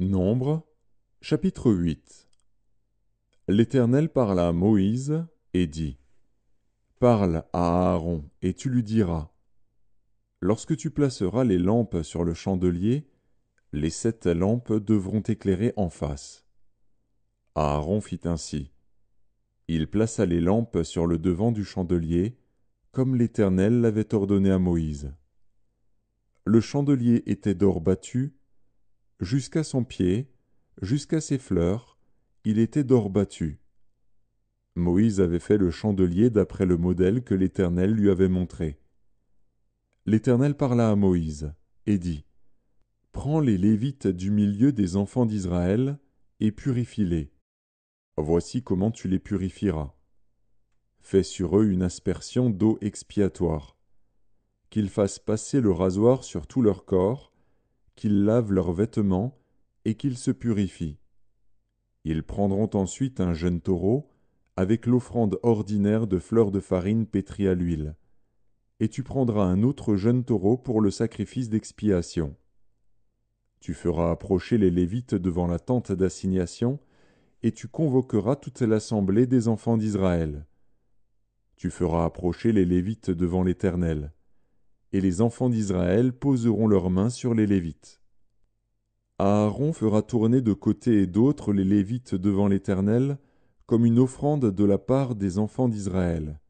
Nombre, chapitre 8. L'Éternel parla à Moïse et dit : Parle à Aaron, et tu lui diras : Lorsque tu placeras les lampes sur le chandelier, les 7 lampes devront éclairer en face. Aaron fit ainsi. Il plaça les lampes sur le devant du chandelier, comme l'Éternel l'avait ordonné à Moïse. Le chandelier était d'or battu, jusqu'à son pied, jusqu'à ses fleurs, il était d'or battu. Moïse avait fait le chandelier d'après le modèle que l'Éternel lui avait montré. L'Éternel parla à Moïse et dit : Prends les Lévites du milieu des enfants d'Israël et purifie-les. Voici comment tu les purifieras. Fais sur eux une aspersion d'eau expiatoire. Qu'ils fassent passer le rasoir sur tout leur corps, qu'ils lavent leurs vêtements et qu'ils se purifient. Ils prendront ensuite un jeune taureau avec l'offrande ordinaire de fleurs de farine pétrie à l'huile. Et tu prendras un autre jeune taureau pour le sacrifice d'expiation. Tu feras approcher les Lévites devant la tente d'assignation, et tu convoqueras toute l'assemblée des enfants d'Israël. Tu feras approcher les Lévites devant l'Éternel, et les enfants d'Israël poseront leurs mains sur les Lévites. Aaron fera tourner de côté et d'autre les Lévites devant l'Éternel, comme une offrande de la part des enfants d'Israël,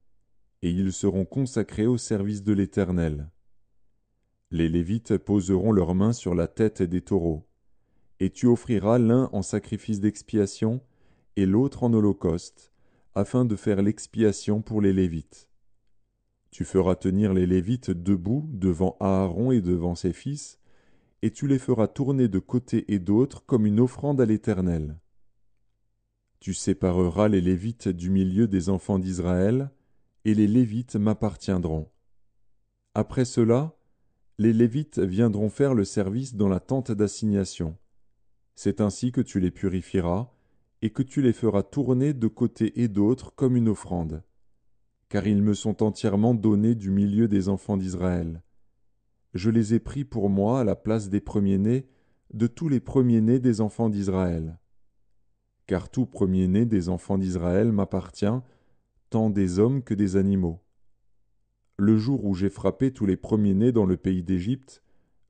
et ils seront consacrés au service de l'Éternel. Les Lévites poseront leurs mains sur la tête des taureaux, et tu offriras l'un en sacrifice d'expiation et l'autre en holocauste, afin de faire l'expiation pour les Lévites. Tu feras tenir les Lévites debout devant Aaron et devant ses fils, et tu les feras tourner de côté et d'autre comme une offrande à l'Éternel. Tu sépareras les Lévites du milieu des enfants d'Israël, et les Lévites m'appartiendront. Après cela, les Lévites viendront faire le service dans la tente d'assignation. C'est ainsi que tu les purifieras, et que tu les feras tourner de côté et d'autre comme une offrande. Car ils me sont entièrement donnés du milieu des enfants d'Israël. Je les ai pris pour moi à la place des premiers-nés, de tous les premiers-nés des enfants d'Israël. Car tout premier-né des enfants d'Israël m'appartient, tant des hommes que des animaux. Le jour où j'ai frappé tous les premiers-nés dans le pays d'Égypte,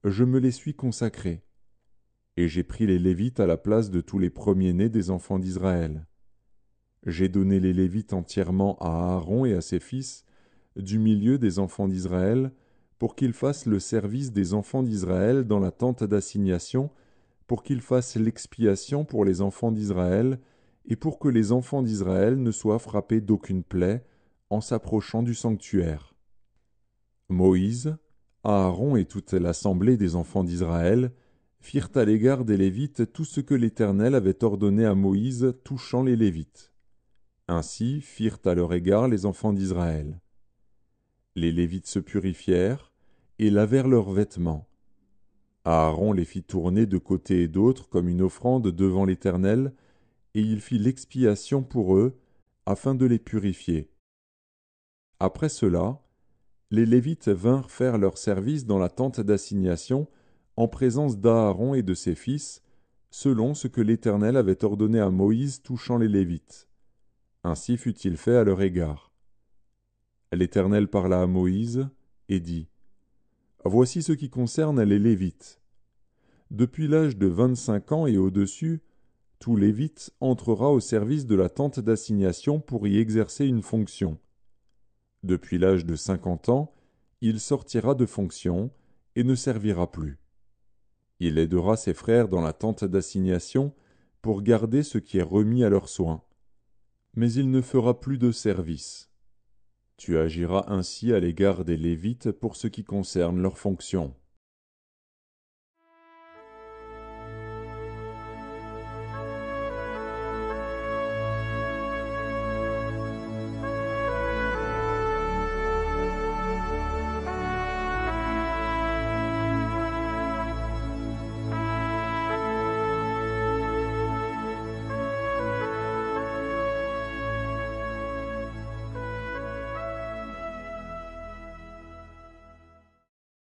je me les suis consacrés. Et j'ai pris les Lévites à la place de tous les premiers-nés des enfants d'Israël. J'ai donné les Lévites entièrement à Aaron et à ses fils, du milieu des enfants d'Israël, pour qu'ils fassent le service des enfants d'Israël dans la tente d'assignation, pour qu'ils fassent l'expiation pour les enfants d'Israël, et pour que les enfants d'Israël ne soient frappés d'aucune plaie en s'approchant du sanctuaire. Moïse, Aaron et toute l'assemblée des enfants d'Israël firent à l'égard des Lévites tout ce que l'Éternel avait ordonné à Moïse touchant les Lévites. Ainsi firent à leur égard les enfants d'Israël. Les Lévites se purifièrent et lavèrent leurs vêtements. Aaron les fit tourner de côté et d'autre comme une offrande devant l'Éternel, et il fit l'expiation pour eux, afin de les purifier. Après cela, les Lévites vinrent faire leur service dans la tente d'assignation, en présence d'Aaron et de ses fils, selon ce que l'Éternel avait ordonné à Moïse touchant les Lévites. Ainsi fut-il fait à leur égard. L'Éternel parla à Moïse et dit : Voici ce qui concerne les Lévites. Depuis l'âge de 25 ans et au-dessus, tout Lévite entrera au service de la tente d'assignation pour y exercer une fonction. Depuis l'âge de 50 ans, il sortira de fonction et ne servira plus. Il aidera ses frères dans la tente d'assignation pour garder ce qui est remis à leurs soins. Mais il ne fera plus de service. Tu agiras ainsi à l'égard des Lévites pour ce qui concerne leurs fonctions.